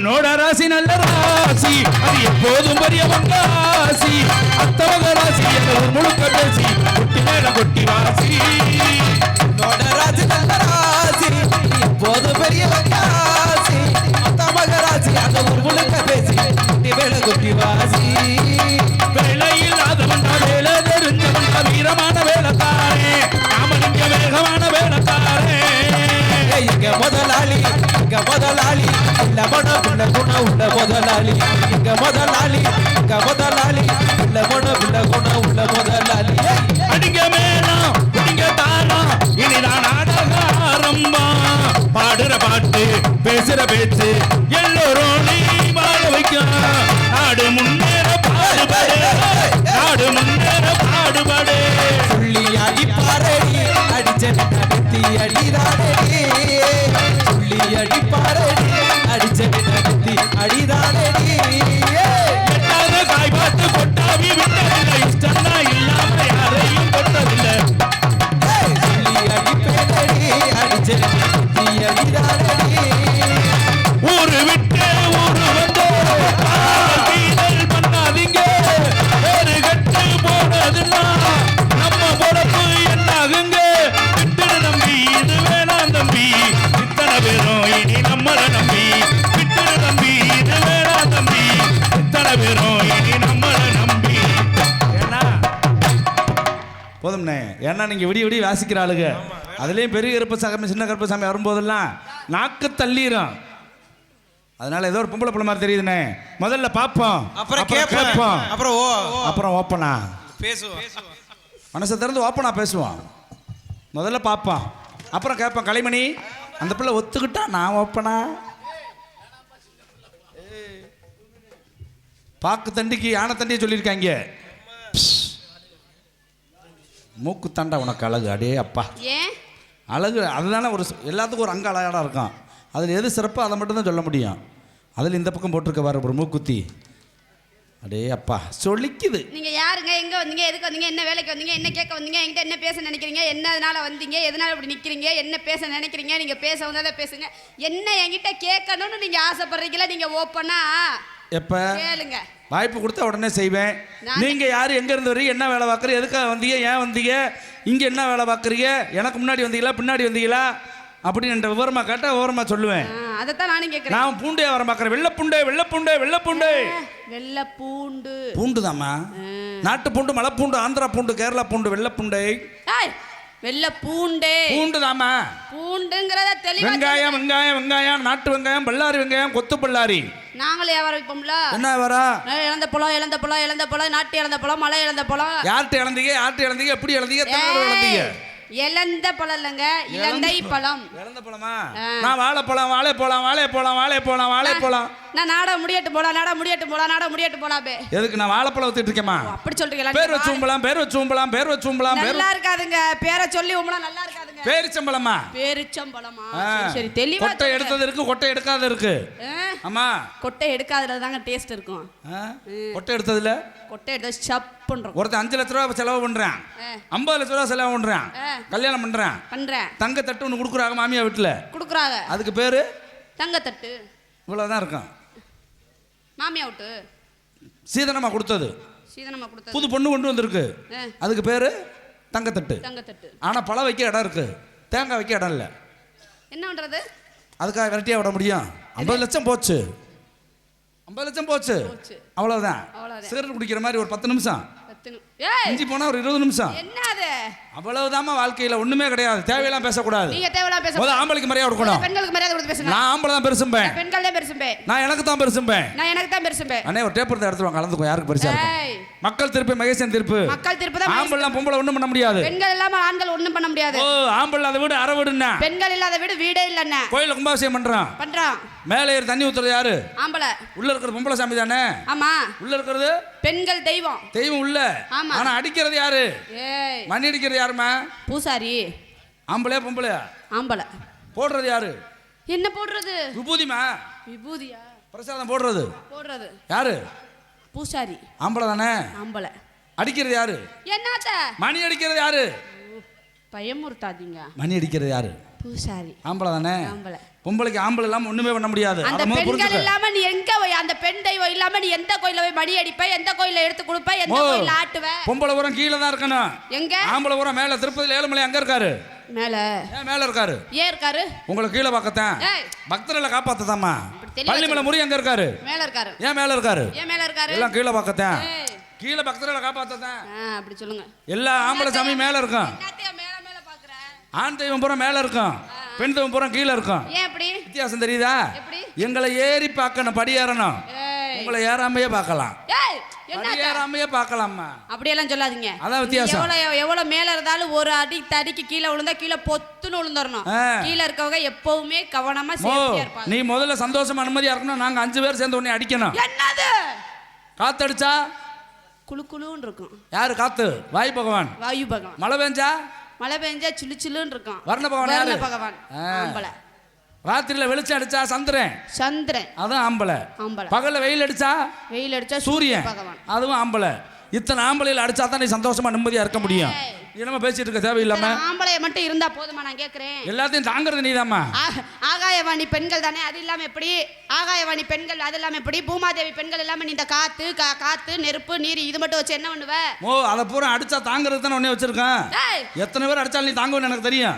உன்னோட ராசி நல்ல ராசி, அது எப்போதும் பெரிய ராசி. அத்தவக ராசி ஒரு முழுக்க பேசி கொட்டி மேல கொட்டி வாசி. உன்னோட ராசி நல்ல ராசி, எப்போதும் பெரிய ராசி. அத்தவக ராசி அந்த ஒரு முழுக்க பேசி கொட்டி மேல கொட்டி வாசி. வேலை இல்லாதவன் வேலை தெரிஞ்சவன் வீரமான வேலைக்காரே, நாமலிங்க வேகமான வேலைக்காரே. இங்க முதலாளி இல்ல மன புள்ள குண உள்ள முதலாளி. இங்க முதலாளி இல்ல மன புள்ள குண உள்ள முதலாளி. அடிங்க மேளம் குடிங்க தாளம், இனிதான் நாடக ஆரம்பம். பாடுற பாட்டு பேசுற பேச்சு எல்லோரும் நீ வாழ வைக்கும். நாடு முன்னேற பாடுபடு, நாடு முன்னேற பாடுபடு. சொல்லி அடி பாரடி அடிச்ச நடத்தி அடிதானடி. சொல்லி அடி பாரடி அடிச்ச நடத்தி அடிதானடி. எட்டாத காய் பார்த்து கொட்டாவி விட்டதில்லை, இஷ்டம்னா இல்லாம யாரையும் கொட்டதில்லை. சொல்லி அடி பேரடி அடிச்ச நடத்தி அடிதானடி. ஊரு விட்டு ஊரு வந்து கீழல் பண்ணாதீங்க. வேறு கட்டு போனதுன்னா நம்ம பொழப்பு என்னாகுங்க. விட்டுடு நம்பி இது வேணாம் தம்பி, இத்தனை பேரும் இனி நம்மளை நம்பி. விட்டுடு நம்பி இது வேணாம் தம்பி, இத்தனை பேரும் இனி நம்மளை நம்பி. ஏன்னா போதும்ண்ணே, ஏன்னா நீங்க விடிய விடிய வாசிக்கிற ஆளுங்க. அதுலயும் பெரிய கருப்பசாமி சின்ன கருப்பசாமி வரும்போதெல்லாம் நாக்கு தள்ளிடும். அதனால ஏதோ ஒரு பொம்பளை பிள்ளை மாதிரி தெரியுதுண்ணே. முதல்ல பாப்போம், அப்புறம் கேட்போம், அப்புறம் ஓப்பனா பேசுவோம். மனசை திறந்து ஓப்பனா பேசுவோம். முதல்ல பாப்போம், அப்புறம் கேட்போம். கலைமணி அந்த பிள்ளை ஒத்துக்கிட்டா நான் ஓப்பனா. பாக்கு தண்டிக்கு யானை தண்டியை சொல்லியிருக்காங்க. மூக்கு தண்டை உனக்கு அழகு. அடே அப்பா அழகு. அதுதானே ஒரு எல்லாத்துக்கும் ஒரு அங்க அழகாக இருக்கும். அதில் எது சிறப்போ அதை மட்டும்தான் சொல்ல முடியும். அதில் இந்த பக்கம் போட்டிருக்க பாரு ஒரு மூக்குத்தி. அடே அப்பா சொல்லிக்குது. நீங்க யாருங்க, எங்க வந்தீங்க, எதுக்கு வந்தீங்க, என்ன வேலைக்கு வந்தீங்க, என்ன கேட்க வந்தீங்க, என்கிட்ட என்ன பேச நினைக்கிறீங்க, என்னதுனால வந்தீங்க, எதனால இப்படி நிக்கிறீங்க, என்ன பேச நினைக்கிறீங்க, நீங்க பேச வந்ததை பேசுங்க. என்ன என்கிட்ட கேட்கணும்னு நீங்க ஆசைப்படுறீங்களா, நீங்க ஓப்பனா எப்ப கேளுங்க. வாய்ப்பு கொடுத்தா உடனே செய்வேன். நீங்க யாரு, எங்க இருந்து வரீங்க, என்ன வேலை பார்க்குறீங்க, எதுக்காக வந்தீங்க, ஏன் வந்தீங்க, இங்க என்ன வேலை பார்க்குறீங்க, எனக்கு முன்னாடி வந்தீங்களா பின்னாடி வந்தீங்களா அப்படின்னு விவரமா கேட்டா விவரமா சொல்லுவேன். அதைத்தான் நானும் கேட்கிறேன். நான் பூண்டே வர பார்க்குறேன். வெள்ளப்புண்டே வெள்ளப்புண்டே வெள்ளப்புண்டே வெள்ளை பூண்டு. பூண்டுதாம்மா. நாட்டு பூண்டு, மலை பூண்டு, ஆந்திரா பூண்டு, கேரளா பூண்டு, வெள்ளப்புண்டை. வெள்ளை பூண்டே பூண்டுதாம்மா. பூண்டுங்கிறத தெளிவா. வெங்காயம் வெங்காயம் வெங்காயம், நாட்டு வெங்காயம், பல்லாரி வெங்காயம், கொத்து பல்லாரி. நாங்களே வியாபாரம் வைப்போம்ல. என்ன வரா? இழந்த பழம், இழந்த பழம், இழந்த பழம், நாட்டு இழந்த பழம், மலை இழந்த பழம். யார்கிட்ட இழந்தீங்க, யார்கிட்ட இழந்தீங்க, எப்படி இழந்தீங்க, இழந்தீங்க? இழந்த பழம் இல்லைங்க, இலந்தை பழம். இழந்த பழமா? நான் வாழைப்பழம் வாழைப்பழம் வாழைப்பழம் வாழைப்பழம் வாழைப்பழம். நான் நாட முடியட்டு போலாம், நாட முடியட்டு போலாம், நாட முடியட்டு போலாமே. எதுக்கு நான் வாழைப்பழம் ஊத்திட்டு இருக்கேமா? அப்படி சொல்றீங்களா? பேர் வச்சு உம்பலாம், பேர் வச்சு உம்பலாம், பேர் வச்சு உம்பலாம். நல்லா இருக்காதுங்க, பேரை சொல்லி உம்பலாம் நல்லா இருக்காதுங்க. பேரிச்சம்பழமா? பேரிச்சம்பழமா? சரி தெளிவா. கொட்டை எடுத்தது இருக்கு, கொட்டை எடுக்காத இருக்கு. ஆமா, கொட்டை எடுக்காததுல தாங்க டேஸ்ட் இருக்கும். கொட்டை எடுத்ததுல கொட்டை எடுத்து சப்புன்றோம். ஒருத்தன் 5 லட்ச ரூபாய் செலவு பண்றான், 50 லட்ச ரூபாய் செலவு பண்றான், கல்யாணம் பண்றேன். தங்க தட்டு ஒன்று கொடுக்குறாங்க மாமியா வீட்டுல, கொடுக்குறாங்க. அதுக்கு பேரு தங்க தட்டு. இவ்வளவுதான் இருக்கும். மாமியா விட்டு சீதனமா கொடுத்தது, சீதனமா கொடுத்தது. புது பொண்ணு கொண்டு வந்திருக்கு, அதுக்கு பேரு தங்கத்தட்டு. தங்கத்தட்டு. ஆனா பழம் வைக்க இடம் இருக்கு, தேங்காய் வைக்க இடம் இல்லை. என்ன பண்றது? அதுக்காக விரட்டியா விட முடியும்? 50 லட்சம் போச்சு, 50 லட்சம் போச்சு, அவ்வளவுதான். சிகரெட் குடிக்கிற மாதிரி ஒரு 10 நிமிஷம், இஞ்சி போனா ஒரு 20 நிமிஷம். என்னது? அவ்வளவுதாம்மா. வாழ்க்கையில ஒண்ணுமே கிடையாது. தேவையெல்லாம் பேசக்கூடாது. நீங்க தேவையெல்லாம் பேச. முதல்ல ஆம்பளைக்கு மரியாதை கொடுக்கணும், பெண்களுக்கு மரியாதை கொடுத்து பேசுங்க. நான் ஆம்பளை தான் பெருசும்பேன், பெண்கள் தான் பெருசும்பேன். நான் எனக்கு தான் பெருசும்பேன், நான் எனக்கு தான் பெருசும்பேன். அண்ணே ஒரு டேப் எடுத்து எடுத்துவாங்க, கலந்துக்கோ. யாருக்கு பெருசா இருக்கு? மக்கள் தீர்ப்பு, மகேசன் தீர்ப்பு. மக்கள் தீர்ப்பு தான். ஆம்பளை பொம்பளை ஒண்ணும் பண்ண முடியாது. பெண்கள் இல்லாம ஆண்கள் ஒண்ணும் பண்ண முடியாது. ஓ, ஆம்பளை அதை விட அரை வீடுன்னா, பெண்கள் இல்லாத வீடு வீடே இல்லன்னா. கோயில கும்பாபிஷேகம் பண்றான், மேலே ஏறி தண்ணி ஊத்துறது யாரு? ஆம்பளை. உள்ள இருக்கிறது பொம்பளை சாமி தானே? ஆமா. உள்ள இருக்கிறது பெண்கள் தெய்வம். தெய்வம் உள்ள. ஆனா அடிக்கிறது யாரு? மணி அடிக்கிறது யாருமா? பூசாரி. ஆம்பளையா பொம்பளையா? ஆம்பளை. போடுறது யாரு? என்ன போடுறது? விபூதிமா. விபூதியா? பிரசாதம் போடுறது யாரு? பூசாரி. ஆம்பளை தானே? ஆம்பளை. அடிக்கிறது யாரு? என்னத்த? மணி அடிக்கிறது யாரு? பயமுறுத்தாதீங்க. மணி அடிக்கிறது யாரு? பூசாரி. ஆம்பளை தானே? ஆம்பளை. பொம்பளைக்கு ஆம்பளை இல்லாம ஒண்ணுமே பண்ண முடியாது. அந்த பெண்கள் இல்லாம நீ எங்க போய் அந்த பெண் தெய்வம் இல்லாம நீ எந்த கோயில்ல போய் மணி அடிப்ப, எந்த கோயில்ல எடுத்து கொடுப்ப, எந்த கோயில்ல ஆட்டுவ? பொம்பளை உரம் கீழே தான் இருக்கணும். எங்க? ஆம்பளை உரம் மேல திருப்பதியில ஏழுமலை அங்க இருக்காரு. மேல? ஏன் மேல இருக்காரு? ஏன் இருக்காரு? உங்களை கீழே பார்க்கத்தான் பக்தர்களை காப்பாத்ததாமா. பள்ளிமலை முறி அங்க இருக்காரு. மேல இருக்காரு. ஏன் மேல இருக்காரு? ஏன் மேல இருக்காரு? எல்லாம் கீழே பார்க்கத்தான் கீழே பக்தர்களை காப்பாத்ததான். அப்படி சொல்லுங்க. எல்லா ஆம்பளை சாமி மேல இருக்கும். ஆண் தெய்வம் பூரா மேல இருக்கும், பெண் தெய்வம் பூரா கீழே இருக்கும். ஏன் அப்படி வித்தியாசம் தெரியுதா? எங்களை ஏறி பார்க்கணும், படி ஏறணும். உங்களை ஏறாமையே பார்க்கலாம், ஏறாமையே பார்க்கலாமா. அப்படியெல்லாம் சொல்லாதீங்க. அதான் வித்தியாசம். எவ்வளவு மேல இருந்தாலும் ஒரு அடி தடிக்கு கீழே விழுந்தா கீழே பொத்துன்னு விழுந்துடணும். கீழே இருக்கவங்க எப்பவுமே கவனமா சேஃப்டியா இருப்பாங்க. நீ முதல்ல சந்தோஷமா நிம்மதியா இருக்கணும். நாங்க 5 பேர் சேர்ந்து உன்னை அடிக்கணும். என்னது? காத்தடிச்சா குளு குளுன்னு இருக்கும். யாரு? காத்து, வாயு பகவான். வாயு பகவான். மழை பெஞ்சா சிலு சிலுன்னு இருக்கும். வர்ண பகவான். யாரு? பகவான். ஆம்பளை. ராத்திரில வெளிச்சம் அடிச்சா சந்திரன். அதான் ஆம்பளை. பகல்ல வெயில் அடிச்சா சூரியன். அதுவும் ஆம்பளை. இத்தனை ஆம்பளையில அடிச்சா தான் நீ சந்தோஷமா நிம்மதியா இருக்க முடியும். என்னமா பேசிட்டு இருக்க தேவையில்லாம. ஆம்பளைய மட்டும் இருந்தா போதுமா? நான் கேக்குறேன். எல்லாத்தையும் தாங்கிறது நீதாம்மா. ஆகாயவாணி பெண்கள் தானே, அது இல்லாம எப்படி? ஆகாயவாணி பெண்கள் அது இல்லாம எப்படி? பூமாதேவி பெண்கள் இல்லாம நீ இந்த காத்து நெருப்பு நீர் இது மட்டும் வச்சு என்ன பண்ணுவ? அத பூரா அடிச்சா தாங்கிறது தானே உன்னை வச்சிருக்கேன். எத்தனை பேர் அடிச்சாலும் நீ தாங்குவேன்னு எனக்கு தெரியும்.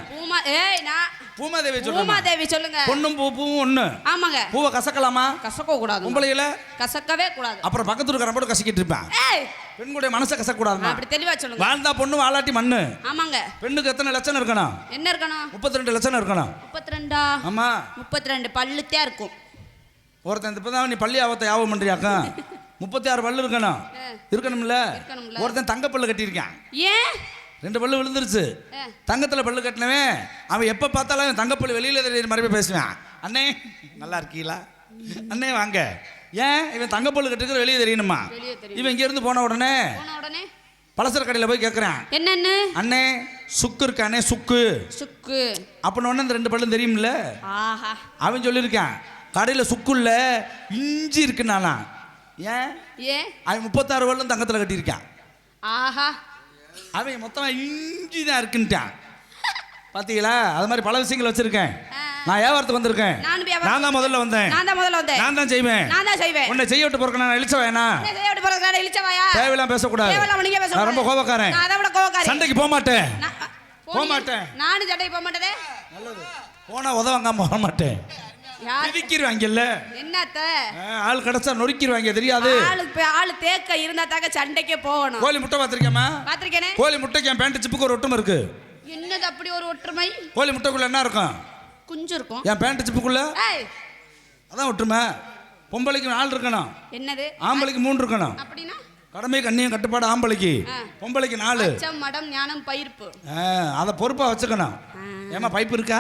பூமாதேவி சொல்லுங்க. பூமாதேவி சொல்லுங்க. பொண்ணும் பூவும் ஒண்ணு. ஆமாங்க. பூவை கசக்கலாமா? கசக்க கூடாது. உங்களையில கசக்கவே கூடாது. அப்புறம் பக்கத்துல இருக்கிற போட்டு கசக்கிட்டு இருப்பேன். பெண்களுடைய மனசை கசக்க கூடாது. அப்படி தெளிவா சொல்லுங்க. வாழ்ந்தா பொண்ணு வாளாட்டி மண்ணு. ஆமாங்க. பெண்ணுக்கு எத்தனை லட்சணம் இருக்கணும்? என்ன இருக்கணும்? 32 லட்சணம் இருக்கணும். 32? ஆமா, 32 பல்லுத்தே இருக்கும். ஒருத்தன் இப்பதான் நீ பள்ளி ஆவத்தை யாபம் பண்றியாக்கா. 36 பல்லு இருக்கணும்ல. ஒருத்தன் தங்க பல்லு கட்டியிருக்கான். ஏன்? 2 பல்லு விழுந்துருச்சு. தங்கத்துல பல்லு கட்டினவன் அவன் எப்ப பார்த்தாலும் தங்கப்பல்லு வெளியில தெரியுற மாதிரி பேசுவான். அண்ணே நல்லா இருக்கீங்களா? அண்ணே வாங்க. ஏன்? இவன் தங்கப்பல்லு கட்டிருக்கிற வெளியே தெரியணுமா? இவன் இங்க இருந்து போன உடனே பலசர கடையில் போய் கேட்குறேன், என்னன்னு? அண்ணே சுக்கு இருக்கானே, சுக்கு அப்படின்னு ஒன்று இந்த 2 பல்லும் தெரியும்ல. அவன் சொல்லியிருக்கான், கடையில் சுக்கு இல்ல இஞ்சி இருக்குன்னானா. ஏன்? அவன் 36 பல்லும் தங்கத்தில் கட்டியிருக்கான். அவன் மொத்தம் இஞ்சி தான் இருக்குன்ட்டான். பாத்தீங்களா? அது மாதிரி பல விஷயங்கள் வச்சிருக்கேன். நான் வியாபாரத்துக்கு வந்திருக்கேன். நான் தான் முதல்ல வந்தேன். நான் தான் செய்வேன். உன்னை செய்ய விட்டு போறேன். நான் இழிச்ச வேணா? தேவையில்லாம் பேசக்கூடாது. நான் ரொம்ப கோபக்காரன். சண்டைக்கு போக மாட்டேன். நானும் சண்டைக்கு போக மாட்டேன். போனா உதவாங்காம போக மாட்டேன். நொறுக்கிடுவாங்கல்ல. என்னத்த ஆள் கிடைச்சா நொறுக்கிடுவாங்க, தெரியாது? ஆளு தேக்க இருந்தா தாக்க சண்டைக்கே போகணும். கோழி முட்டை பாத்திருக்கேமா? பாத்திருக்கேனே. கோழி முட்டைக்கு என் பேண்ட் சிப்புக்கு ஒரு ஒற்றுமை இருக்கு. என்னது அப்படி ஒரு ஒற்றுமை? கோழி முட்டைக்குள்ள என்ன இருக்கும்? குஞ்சு இருக்கும். என் பேண்ட் சிப்புக்குள்ள அதான் ஒற்றுமை. பொம்பளைக்கு 4 இருக்கணும். என்னது? ஆம்பளைக்கு 3 இருக்கணும். அப்படினா கடமை கண்ணியம் கட்டுப்பாடு ஆம்பளைக்கு, பொம்பளைக்கு 4. அச்சம் மடம் ஞானம் பயிர்ப்பு. அத பொறுப்பா வச்சுக்கணும். ஏமா பைப்பு இருக்கா?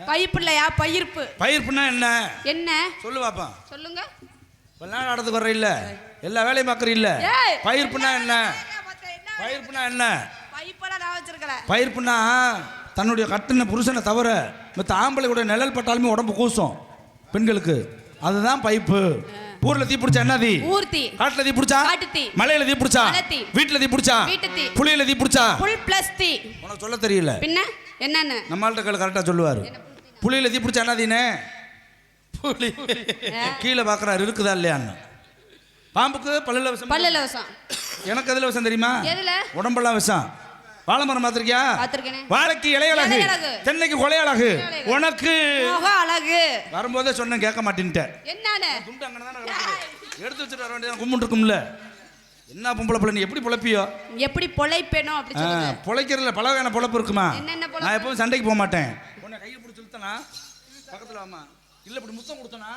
பைப்பு இல்லையா, பயிர்ப்பு. பயிர்ப்புனா என்ன? என்ன சொல்லு பாப்பா. சொல்லுங்க. விளையாட ஆடத்துக்கு வர்ற இல்ல, எல்லா வேலையும் பார்க்கற இல்ல. பயிர்ப்புனா என்ன? பயிர்ப்புனா என்ன? பைப்பெல்லாம் நான் வச்சிருக்கல. பயிர்ப்புனா தன்னுடைய கட்டின புருஷனை தவிர மற்ற ஆம்பளை கூட நிழல் பட்டாலுமே உடம்பு கூசும் பெண்களுக்கு. அதுதான் பைப்பு. ஊர்ல தீ பிடிச்சா என்ன தீ? ஊர்த்தி. காட்டுல தீ பிடிச்சா காட்டுத்தி. மலையில தீ பிடிச்சா மலைத்தி. வீட்ல தீ பிடிச்சா வீட்டுத்தி. புளியில தீ பிடிச்சா புல் பிளஸ் தீ. உனக்கு சொல்ல தெரியல. பின்ன என்னன்னு நம்மள்ட்ட கேளு, கரெக்டா சொல்லுவாரு. புளியில தீ பிடிச்சா என்ன தீனே? புளி. கீழே பாக்குறாரு இருக்குதா இல்லையான்னு. பாம்புக்கு பல்லுல விஷம். பல்லுல விஷம். எனக்கு எதுல விஷம் தெரியுமா? எதுல? உடம்பெல்லாம் விஷம். வாழை மரம் பார்த்திருக்கியா? வாழைக்கு இலை அழகு, தென்னைக்கு கொலை அழகு, உனக்கு அழகு. வரும்போதே சொன்ன கேட்க மாட்டேன்ட்டேன். என்னன்னு? துண்டு அங்கே தானே எடுத்து வச்சுட்டு வர வேண்டியது. கும்பிட்டு இருக்கும்ல. என்ன பொம்பளை பிள்ளை, நீ எப்படி பொழைப்பியோ? எப்படி பொழைப்பேனோ அப்படி சொல்லுங்க. பொழைக்கிறதுல பல வகையான பொழைப்பு இருக்குமா? நான் எப்பவும் சண்டைக்கு போக மாட்டேன். உன்னை கையை பிடிச்சி இழுத்தனா பக்கத்துல வாமா, இல்ல இப்படி முத்தம் கொடுத்தனா,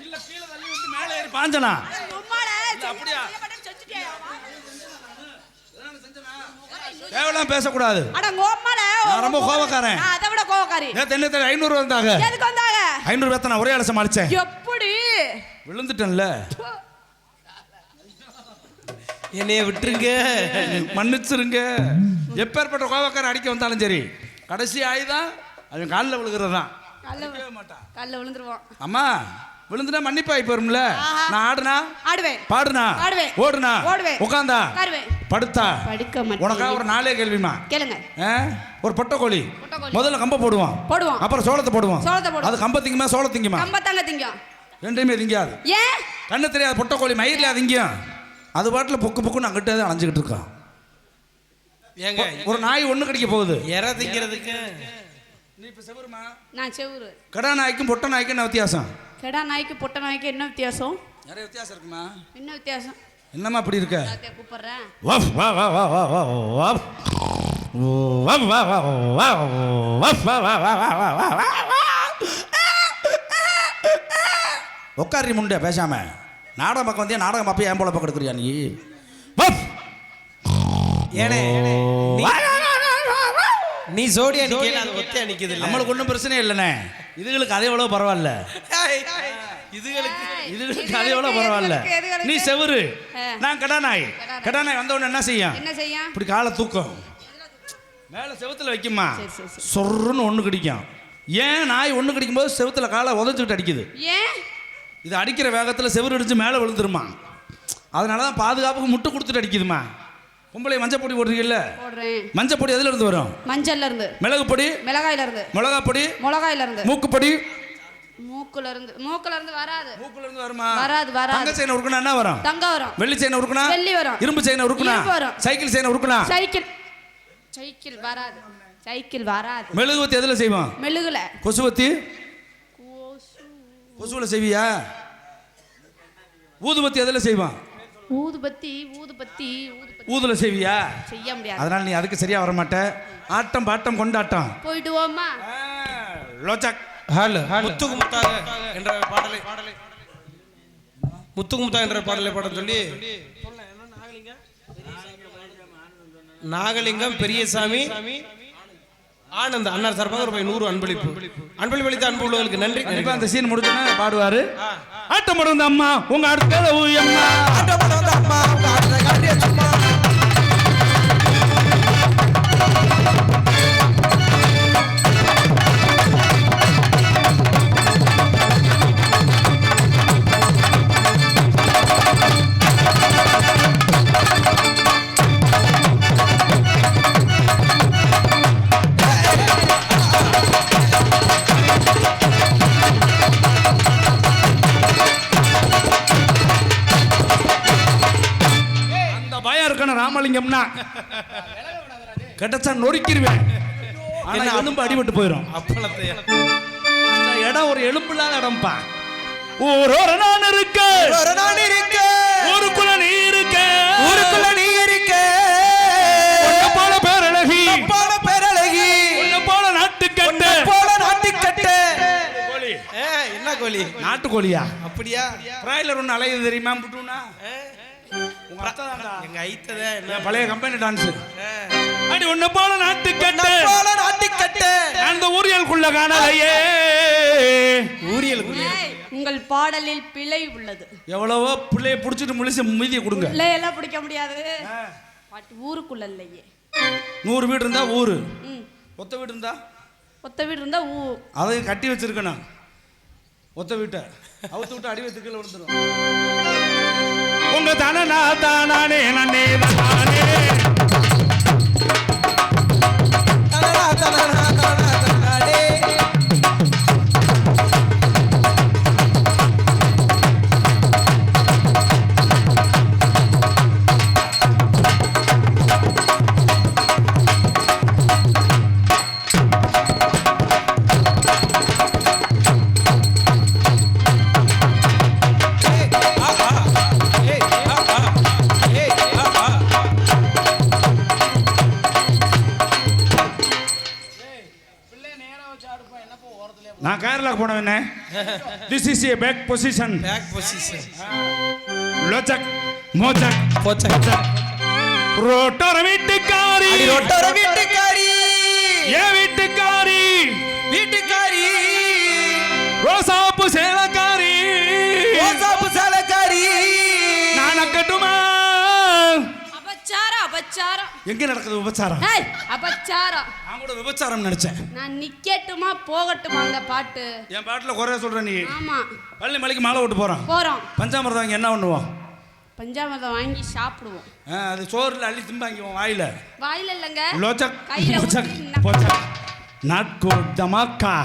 இல்ல கீழே தள்ளி விட்டு மேலே ஏறி பாஞ்சனா, அப்படியா? தேவலாம் பேசக்கூடாது. நான் ரொம்ப கோவக்காரன். அதை விட கோவக்காரி. தென்னத்தில் 500 வந்தாங்க. எதுக்கு வந்தாங்க? 500 பேத்த நான் ஒரே ஆள சமாளிச்சேன். எப்படி? விழுந்துட்டேன்ல. என்னைய விட்டுருங்க, மன்னிச்சிருங்க. எப்பேற்பட்ட கோவக்காரன் அடிக்க வந்தாலும் சரி, கடைசி ஆயுதம் அவன் காலில் விழுகிறது தான். காலில் விழுந்துருவான். அம்மா விழுந்துட்டா மன்னிப்பா இப்ப வரும்ல. நான் ஆடுனா ஆடுவேன், பாடுனா ஆடுவேன், ஓடுனா ஓடுவேன், உட்காந்தா ஆடுவேன். படுத்தா படிக்க மாட்டேன். உனக்காக ஒரு 4 கேள்விமா கேளுங்க. ஒரு பொட்டக்கோழி முதல்ல கம்ப போடுவோம், அப்புறம் சோளத்தை போடுவோம். அது கம்ப திங்குமா சோள திங்குமா? கம்ப தாங்க திங்கும். ரெண்டுமே திங்காது. ஏன்? கண்ணு தெரியாது பொட்டக்கோழி மயிரில் திங்கும். அது பாட்டில் பொக்கு பொக்குன்னு அங்கிட்டே அலைஞ்சிக்கிட்டு இருக்கோம். ஏங்க ஒரு நாய் ஒன்று கடிக்க போகுது எற திங்கிறதுக்கு. நீ இப்போ செவருமா? நான் செவுரு. கடா நாய்க்கும் பொட்டை நாய்க்கும் என்ன வித்தியாசம்? கடா நாய்க்கு பொட்டை நாய்க்கு என்ன வித்தியாசம்? நிறைய வித்தியாசம் இருக்குமா? என்ன வித்தியாசம்? என்னம்மா அப்படி இருக்க? கூப்பிடுறேன். உட்காரி முண்டே பேசாம. நாடகம் பக்கம் வந்தியா? நாடகம் அப்போ ஏன் போல பக்கம் எடுக்கிறியா நீ? ஏனே நீ ஜோடியா நிக்கல, அது ஒத்தையா நிக்குது. நம்மளுக்கு ஒன்றும் பிரச்சனை இல்லைண்ணே. இதுகளுக்கு அதே எவ்வளோ பரவாயில்ல. இதுகளுக்கு அதே எவ்வளோ பரவாயில்ல. நீ செவரு, நான் கடா நாய். கடா நாய் வந்த உடனே என்ன செய்யும்? இப்படி காலை தூக்கம் மேலே செவுத்துல வைக்குமா, சொர்ன்னு ஒன்று கடிக்கும். ஏன் நாய் ஒன்று கடிக்கும் போது செவுத்துல காலை உதச்சிக்கிட்டு அடிக்குது. இது அடிக்கிற வேகத்தில் செவுரு அடிச்சு மேலே விழுந்துருமா. அதனால தான் பாதுகாப்புக்கு முட்டு கொடுத்துட்டு அடிக்குதுமா. பொம்பளை மஞ்சள் பொடி போடுறீங்கல்ல? மஞ்சள் பொடி எதுல இருந்து வரும்? மஞ்சள்ல இருந்து. மிளகு பொடி மிளகாயில இருந்து. மிளகா பொடி மிளகாயில இருந்து. மூக்கு பொடி மூக்குல இருந்து. மூக்குல இருந்து வராது. மூக்குல இருந்து வருமா? வராது வராது. தங்க செயின உருக்குனா என்ன வரும்? தங்கம் வரும். வெள்ளி செயின உருக்குனா வெள்ளி வரும். இரும்பு செயின உருக்குனா இரும்பு வரும். சைக்கிள் செயின உருக்குனா சைக்கிள். சைக்கிள் வராது. சைக்கிள் வராது. மெழுகுவத்தி எதுல செய்வோம்? மெழுகுல. கொசுவத்தி கொசுவுல செய்வியா? ஊதுபத்தி எதுல செய்வோம்? ஊதுபத்தி ஊதுபத்தி ஊதுல செய்வியா? செய்ய முடியாது. அதனால நீ அதுக்கு சரியா வர மாட்ட. ஆட்டம் பாட்டம் கொண்டாட்டம் போய்டுவோமா? லோச்சக் ஹால் முத்துக்கு முத்தாக என்ற பாடலை முத்துக்கு முத்தாக என்ற பாடலை பாட சொல்லி நாகலிங்கம் பெரியசாமி ஆனந்த் அண்ணா சார்பாக ரூபாய் 100 அன்பளிப்பு. அன்பளித்த அன்பு உள்ளவர்களுக்கு நன்றி. கண்டிப்பா அந்த சீன் முடிஞ்சோன்னா பாடுவாரு. ஆட்டம் போடுந்த அம்மா உங்க அடுத்த அம்மா, ஆட்டம் போடுந்த அம்மா உங்க அடுத்த காட்டிய அம்மா. ராமலிங்கம்னா கிடைச்சா நொறுக்கிடுவேன். ஆனா எலும்பு அடிபட்டு போயிடும். அந்த இடம் ஒரு எலும்பு இல்லாத இடம்பா. ஒரு நான் இருக்க ஊருக்குள்ள நீ இருக்க ஊருக்குள்ள நீ இருக்க போல பேரழகி போல பேரழகி போல நாட்டுக்கட்டு போல நாட்டுக்கட்டு. கோழி என்ன கோழி? நாட்டுக்கோழியா? அப்படியா? பிராய்லர் ஒன்று அலையுது தெரியுமா? புட்டுனா எங்க ஐத்தத பழைய கம்பெனி டான்ஸ். அடி ஒண்ணு போல நாட்டுக்கட்டு போல நாட்டுக்கட்டு. அந்த ஊரியலுக்குள்ள காணலையே. ஊரியலுக்குள்ள உங்கள் பாடலில் பிழை உள்ளது. எவ்வளவோ பிள்ளைய புடிச்சிட்டு முழிச்சு மீதியை கொடுங்க. பிள்ளை எல்லாம் பிடிக்க முடியாது. ஊருக்குள்ள இல்லையே. 100 வீடு இருந்தா ஊரு. ஒத்த வீடு இருந்தா ஒத்த வீடு இருந்தா ஊ. அதையும் கட்டி வச்சிருக்கணும். ஒத்த வீட்டை அவுத்து விட்டு அடி வச்சு கீழே விழுந்துடும். உங்க தானே தானே நன்னே தானே நான் கேரளாக்கு போனவனே. This is a back position. Back position. லோச்சக் மோச்சக் போச்சக் ரோட்டோர வீட்டுக்காரி ரோட்டோர வீட்டுக்காரி ஏ வீட்டுக்காரி வீட்டுக்காரி ரோசாப்பு சேலக்காரி ரோசாப்பு சேலக்காரி. நான் அக்கட்டுமா? அபச்சாரம் அபச்சாரம். எங்க நடக்குது விபச்சாரம்? அபச்சாரம். நான் கூட விபச்சாரம் நினைச்சேன். நான் நிக்கட்டுமா போகட்டுமா அந்த பாட்டு? என் பாட்டுல குறைய சொல்ற நீ? ஆமா. பள்ளி மலைக்கு மாலை விட்டு போறோம். பஞ்சாமிரதம் என்ன பண்ணுவோம்? பஞ்சாமிர்தம் வாங்கி சாப்பிடுவோம். அது சோறுல அள்ளி திம்பாங்க வாயில. வாயில இல்லங்க. லோச்சக் கையில போச்சக் நாட்கோ தமாக்கா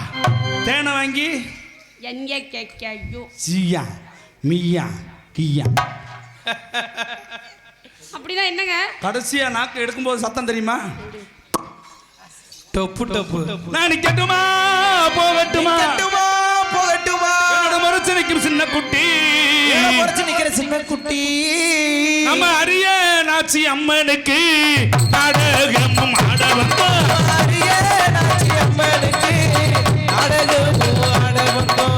தேனை வாங்கி எங்க கேக்கையோ சியா மியா கியா. அப்படினா என்னங்க? கடைசியா நாக்கு எடுக்கும்போது சத்தம் தெரியுமா? டப்பு டப்பு. நான் நிக்கட்டுமா போகட்டுமா? நிக்கட்டுமா போகட்டுமா? என்னோட மறுச்சு நிக்கும் சின்ன குட்டி. மறுச்சு நிக்கிற சின்ன குட்டி. நம்ம அரிய நாச்சி அம்மனுக்கு நாடகம் ஆட வந்தோம். அரிய நாச்சி அம்மனுக்கு நாடகம் ஆட வந்தோம்.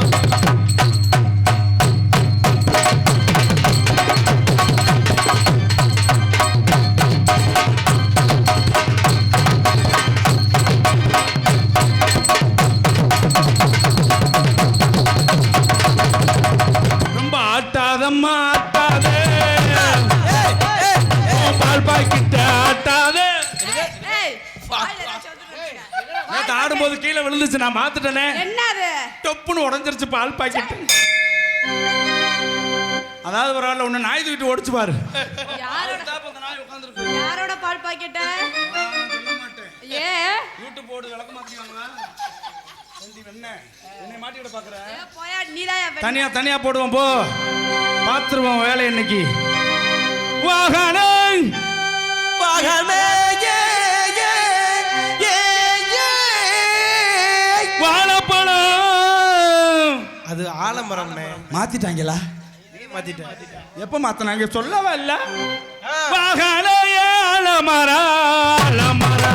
ஆட்டாதம்மா ஆட்டாதே பால் பாக்கிட்ட ஆட்டாதே. நேத்து ஆடும்போது கீழே விழுந்துச்சு நான் மாத்துட்டேனே. என்னது? டொப்புன்னு உடஞ்சிருச்சு பால் பாக்கெட். அதாவது ஒரு ஆள் ஒண்ணு நாய் தூக்கிட்டு ஓடிச்சு பாரு. யாரோட பால் பாக்கெட்ட? ஏ யூடியூப் போடு விளக்க மாத்திடுவாங்களா? என்னை மாட்டி விட பாக்குற? போயா நீதான் தனியா தனியா போடுவோம் போ. பாத்துருவோம் வேலை இன்னைக்கு. வாகனே வாகனே வாழைப்பழம். அது ஆலமரம்னே. மாத்திட்டாங்களா? மாத்திட்டேன். எப்ப மாத்தினாங்க சொல்லவே இல்ல. வாகனே ஆலமரா ஆலமரா.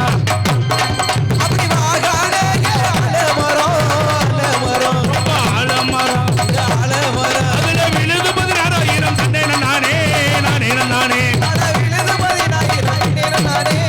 அப்படி வாகனே ஆலமரம் ஆலமரம் ஆலமரம் ஆலமரம். அதுல விழுது பதினாயிரம் தண்டே நானே நானே நானே. விழுது பதினாயிரம் நானே.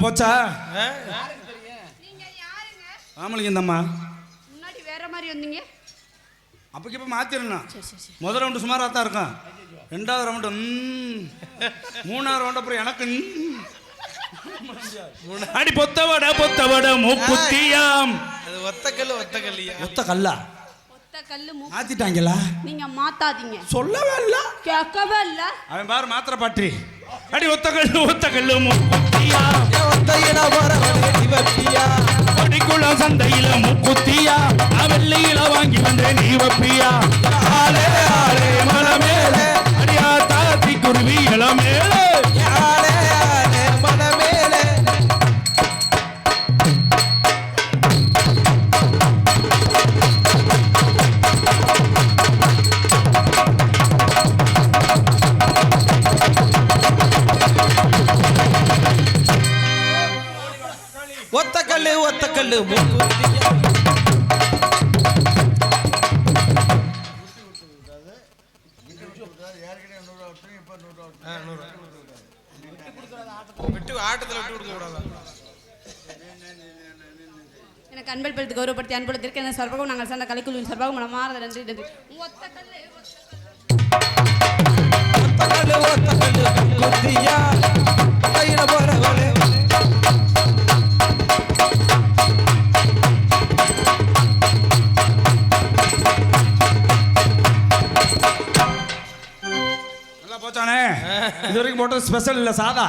போச்சா? ஆமலிங்க இந்தம்மா முன்னாடி வேற மாதிரி வந்தீங்க. அப்பக்கு இப்ப மாத்திரணும். முதல் ரவுண்டு சுமாரா தான் இருக்கும். ரெண்டாவது ரவுண்டு மூணாவது ரவுண்ட் அப்புறம் எனக்கு அடி பொத்தவட மூக்குத்தியாம். அது ஒத்தக்கல்லு ஒத்தக்கல்லியா? ஒத்த கல்லா? ஒத்த கல்லு மாத்திட்டாங்களா? நீங்க மாத்தாதீங்க. சொல்லவே இல்ல கேட்கவே இல்ல. அவன் பாரு மாத்திர பாட்டி. அடி ஒத்த கல்லு மூக்குத்தியா. ஒத்தையில வரவனே நீவப்பியா. அடிக்குள்ள சந்தையில மூக்குத்தியா. வெள்ளையில வாங்கி வந்தே நீவப்பியா. ஆளே ஆளே மனமேலே அடியா தாத்தி குருவி இளமேலே. ஆளே ஆளே மனமேலே. ஒத்தக்கல்லு ஒத்தக்கல்லு மூக்குத்தியா. எனக்கு அன்பல் பெருத்து கௌரவப்படுத்தி அன்புல இருக்க என்ன சர்வகம் நாங்கள் சேர்ந்த கலைக்குழுவின் சர்வகம் மனமார்ந்த நன்றி நன்றி. ஒத்தக்கல்லு ஒத்தக்கல்லு மூக்குத்தியா. ஒத்தையில வரவனே. இது வரைக்கும் போட்டது ஸ்பெஷல் இல்ல சாதா.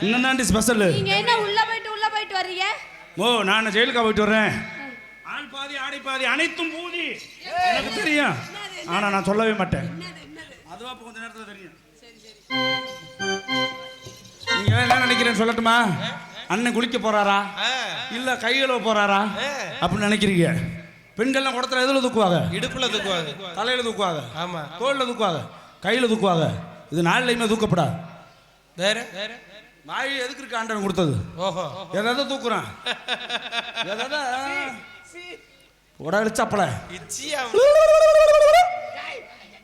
இன்னும் தாண்டி ஸ்பெஷல். நீங்க என்ன உள்ள போயிட்டு வர்றீங்க? ஓ நான் ஜெயிலுக்கா போயிட்டு வர்றேன். ஆள் பாதி ஆடை பாதி அனைத்தும் பூதி. எனக்கு தெரியும். ஆனா நான் சொல்லவே மாட்டேன். அதுவா கொஞ்ச நேரத்துல தெரியும். நீங்க என்ன நினைக்கிறேன்னு சொல்லட்டுமா? அண்ணன் குளிக்க போறாரா இல்ல கையில போறாரா அப்படின்னு நினைக்கிறீங்க. பெண்கள்லாம் குடத்துல எதுல தூக்குவாங்க? இடுப்புல தூக்குவாங்க, தலையில தூக்குவாங்க, ஆமா, தோல்ல தூக்குவாங்க, கையில தூக்குவாங்க. இது நாளிலையுமே தூக்கப்படாது. வேற நாய் எதுக்கு இருக்கு ஆண்டவன் கொடுத்தது? ஓஹோ, எதாவது தூக்குறான், எதாவது உடலிச்சப்பல.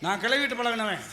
நான் கிளவிட்டு பழகினவன்.